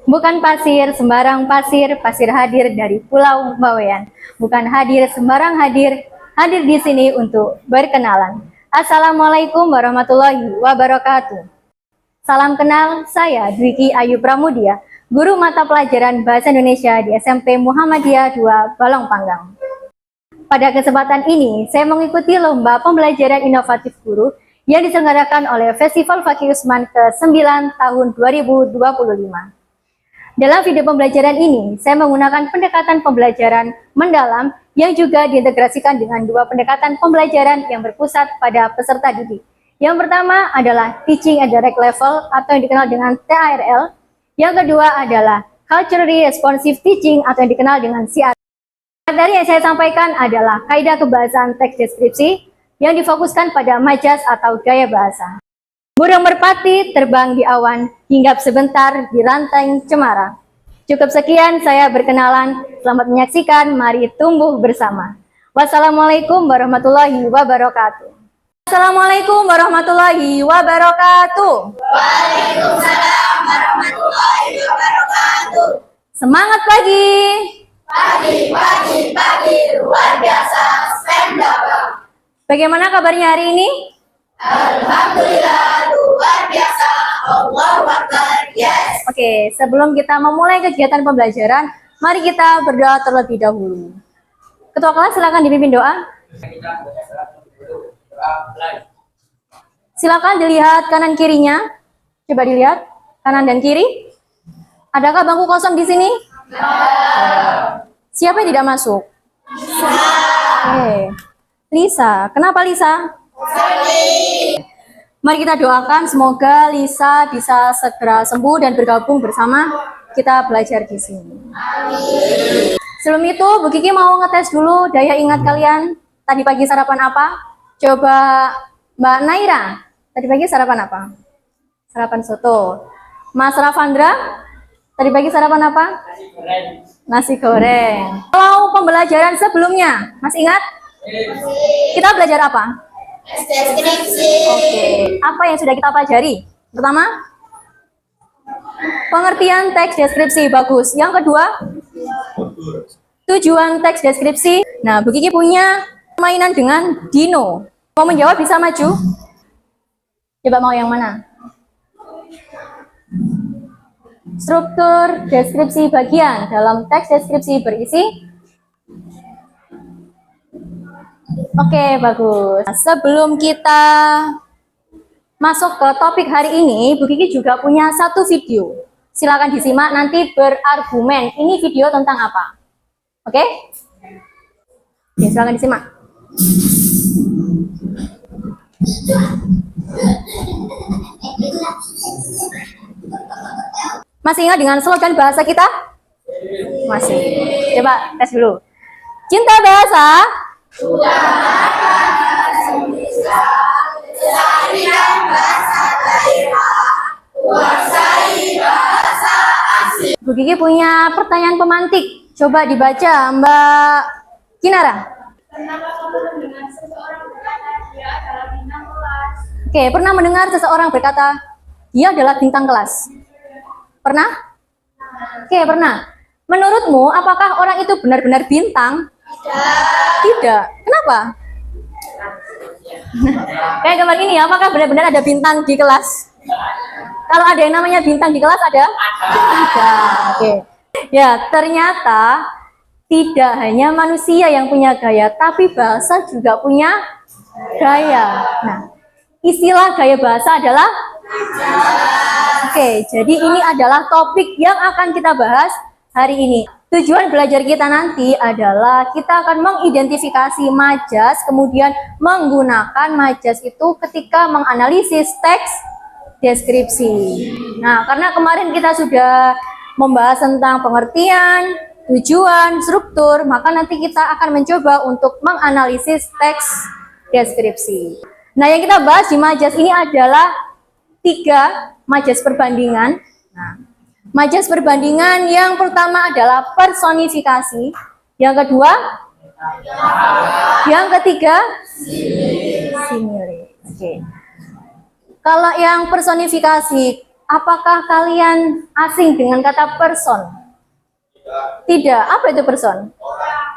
Bukan pasir, sembarang pasir, pasir hadir dari Pulau Bawean. Bukan hadir, sembarang hadir, hadir di sini untuk berkenalan. Assalamualaikum warahmatullahi wabarakatuh. Salam kenal, saya Dwiki Ayu Pramudia, guru mata pelajaran Bahasa Indonesia di SMP Muhammadiyah 2 Balong Panggang. Pada kesempatan ini, saya mengikuti lomba pembelajaran inovatif guru yang diselenggarakan oleh Festival Fakih Usman ke-9 tahun 2025. Dalam video pembelajaran ini, saya menggunakan pendekatan pembelajaran mendalam yang juga diintegrasikan dengan dua pendekatan pembelajaran yang berpusat pada peserta didik. Yang pertama adalah Teaching at Direct Level atau yang dikenal dengan TARL. Yang kedua adalah Culturally Responsive Teaching atau yang dikenal dengan CR. Materi yang saya sampaikan adalah kaidah kebahasaan teks deskripsi yang difokuskan pada majas atau gaya bahasa. Burung merpati terbang di awan, hinggap sebentar di rantai cemara. Cukup sekian, saya berkenalan. Selamat menyaksikan, mari tumbuh bersama. Wassalamualaikum warahmatullahi wabarakatuh. Assalamualaikum warahmatullahi wabarakatuh. Waalaikumsalam warahmatullahi wabarakatuh. Semangat pagi. Pagi, luar biasa, stand up. Bagaimana kabarnya hari ini? Alhamdulillah, luar biasa, Allahu Akbar, yes. Oke, sebelum kita memulai kegiatan pembelajaran, mari kita berdoa terlebih dahulu. Ketua kelas silakan dipimpin doa. Silakan dilihat kanan kirinya. Coba dilihat kanan dan kiri. Adakah bangku kosong di sini? Siapa yang tidak masuk? Oke. Lisa, kenapa Lisa? Mari kita doakan semoga Lisa bisa segera sembuh dan bergabung bersama kita belajar di sini. Amin. Sebelum itu, Bu Kiki mau ngetes dulu daya ingat kalian. Tadi pagi sarapan apa? Coba Mbak Naira, tadi pagi sarapan apa? Sarapan soto. Mas Rafandra, tadi pagi sarapan apa? Nasi goreng. Kalau pembelajaran sebelumnya, masih ingat? Kita belajar apa? Deskripsi. Oke, apa yang sudah kita pelajari? Pertama, pengertian teks deskripsi, bagus. Yang kedua, tujuan teks deskripsi. Nah, Bu Kiki punya mainan dengan dino. Mau menjawab bisa maju. Coba mau yang mana? Struktur deskripsi bagian dalam teks deskripsi berisi. Oke, bagus. Sebelum kita masuk ke topik hari ini, Bu Kiki juga punya satu video. Silakan disimak, nanti berargumen. Ini video tentang apa? Oke? Oke, silakan disimak. Masih ingat dengan slogan bahasa kita? Masih. Coba tes dulu. Cinta bahasa. Bu Kiki punya pertanyaan pemantik. Coba dibaca Mbak Kinara. Pernahkah kamu mendengar seseorang berkata dia adalah bintang kelas? Oke, pernah mendengar seseorang berkata dia adalah bintang kelas? Pernah? Oke, pernah. Menurutmu, apakah orang itu benar-benar bintang? Tidak. Kenapa? Kayak gambar ini, apakah benar-benar ada bintang di kelas? Kalau ada yang namanya bintang di kelas, ada? Tidak. Oke. Ya, ternyata tidak hanya manusia yang punya gaya, tapi bahasa juga punya gaya. Nah, istilah gaya bahasa adalah? Oke, jadi ini adalah topik yang akan kita bahas hari ini. Tujuan belajar kita nanti adalah kita akan mengidentifikasi majas, kemudian menggunakan majas itu ketika menganalisis teks deskripsi. Nah, karena kemarin kita sudah membahas tentang pengertian, tujuan, struktur, maka nanti kita akan mencoba untuk menganalisis teks deskripsi. Nah, yang kita bahas di majas ini adalah 3 majas perbandingan. Nah, majas perbandingan yang pertama adalah personifikasi, yang kedua, yang ketiga, simile. Oke. Kalau yang personifikasi, Apakah kalian asing dengan kata person? Tidak. Apa itu person?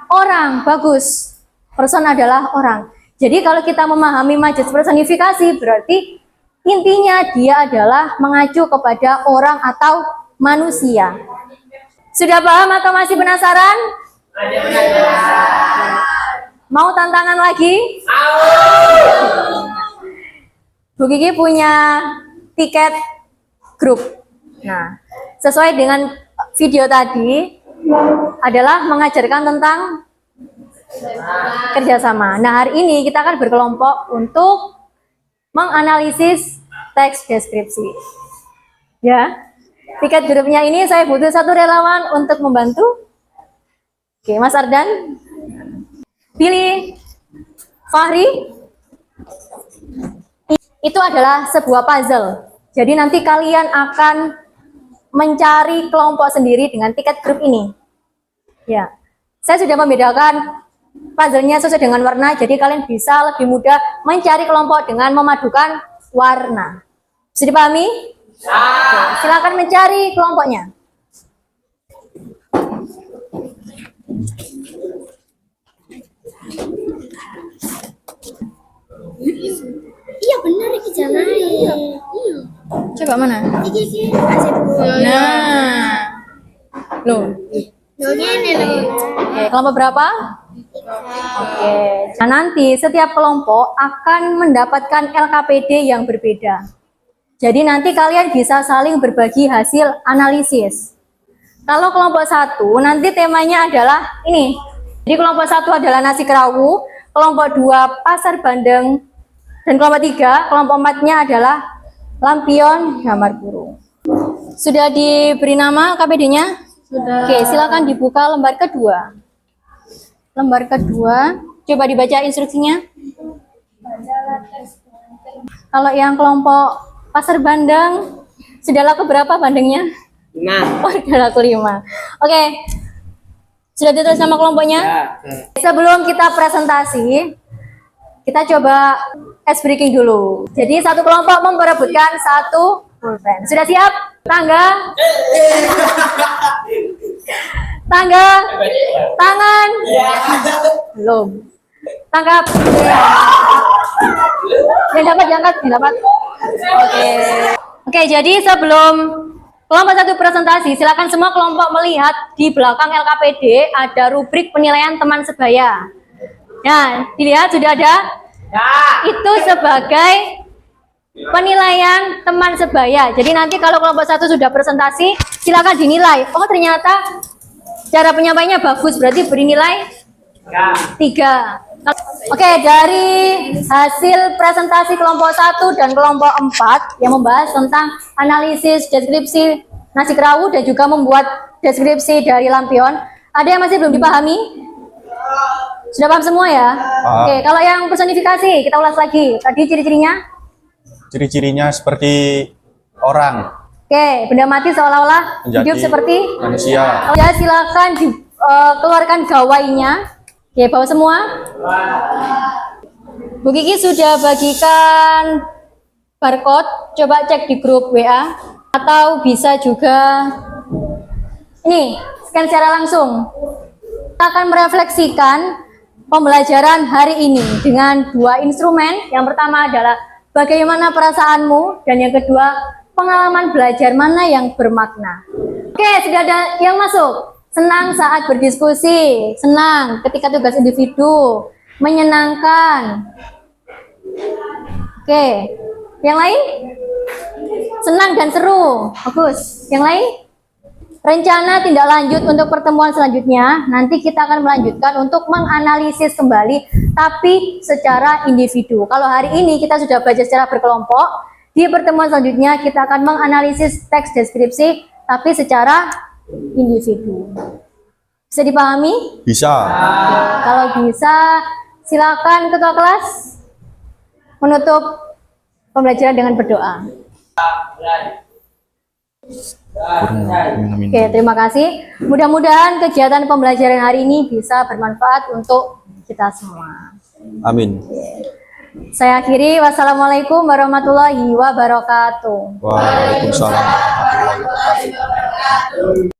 Orang. Bagus. Person adalah orang. Jadi kalau kita memahami majas personifikasi, berarti intinya dia adalah mengacu kepada orang atau manusia. Sudah paham atau masih penasaran? Mau tantangan lagi? Bu Kiki punya tiket grup. Nah, sesuai dengan video tadi adalah mengajarkan tentang kerjasama. Nah, hari ini kita akan berkelompok untuk menganalisis teks deskripsi. Ya, tiket grupnya ini saya butuh 1 relawan untuk membantu. Oke, Mas Ardan, pilih Fahri. Itu adalah sebuah puzzle. Jadi nanti kalian akan mencari kelompok sendiri dengan tiket grup ini. Ya, saya sudah membedakan puzzle-nya sesuai dengan warna, jadi kalian bisa lebih mudah mencari kelompok dengan memadukan warna. Bisa dipahami? Oke, silakan mencari kelompoknya. Iya benar iki jalan. Iya. Coba mana? Iki kasih buku. Nah, loh. Yo ngene lho. Oke, kelompok berapa? Oke, nah nanti setiap kelompok akan mendapatkan LKPD yang berbeda. Jadi nanti kalian bisa saling berbagi hasil analisis. Kalau kelompok 1 nanti temanya adalah ini. Jadi kelompok 1 adalah nasi kerawu, kelompok 2 pasar bandeng, dan kelompok 3, kelompok 4-nya adalah lampion gambar burung. Sudah diberi nama KPD-nya? Sudah. Oke, silakan dibuka lembar kedua. Lembar kedua, coba dibaca instruksinya. Kalau yang kelompok pasar bandeng, sudah laku berapa bandengnya? 5. Oh, sudah laku 5. Oke, sudah ditulis nama kelompoknya? Ya. Sebelum kita presentasi, kita coba ice breaking dulu. Jadi satu kelompok memperebutkan 1 pulpen. Sudah siap? Tangga? Tangga? Tangan? Belum. Tangkap. Yang dapat, diangkat, didapat. Oke, jadi sebelum kelompok 1 presentasi, silakan semua kelompok melihat di belakang LKPD ada rubrik penilaian teman sebaya. Nah, dilihat sudah ada? Ya. Itu sebagai penilaian teman sebaya. Jadi nanti kalau kelompok 1 sudah presentasi, silakan dinilai. Oh, ternyata cara penyampaiannya bagus, berarti beri nilai 3. Oke, dari hasil presentasi kelompok 1 dan kelompok 4 yang membahas tentang analisis deskripsi nasi kerawu dan juga membuat deskripsi dari lampion, ada yang masih belum dipahami? Sudah paham semua ya? Oke, kalau yang personifikasi kita ulas lagi. Tadi ciri-cirinya? Ciri-cirinya seperti orang. Oke, benda mati seolah-olah hidup seperti manusia. Ya, silakan keluarkan gawainya. Oke, bawa semua. Bu Kiki sudah bagikan barcode. Coba cek di grup WA atau bisa juga ini scan secara langsung. Kita akan merefleksikan pembelajaran hari ini dengan 2 instrumen. Yang pertama adalah bagaimana perasaanmu, dan yang kedua pengalaman belajar mana yang bermakna. Oke, sudah ada yang masuk. Senang saat berdiskusi, senang ketika tugas individu, menyenangkan. Oke, yang lain? Senang dan seru, bagus. Yang lain? Rencana tindak lanjut untuk pertemuan selanjutnya, nanti kita akan melanjutkan untuk menganalisis kembali, tapi secara individu. Kalau hari ini kita sudah belajar secara berkelompok, di pertemuan selanjutnya kita akan menganalisis teks deskripsi, tapi secara individu. Bisa dipahami? Bisa. Kalau bisa, silakan ketua kelas menutup pembelajaran dengan berdoa. Oke, terima kasih. Mudah-mudahan kegiatan pembelajaran hari ini bisa bermanfaat untuk kita semua. Amin. Saya akhiri, wassalamualaikum warahmatullahi wabarakatuh. Waalaikumsalam. Warahmatullahi wabarakatuh.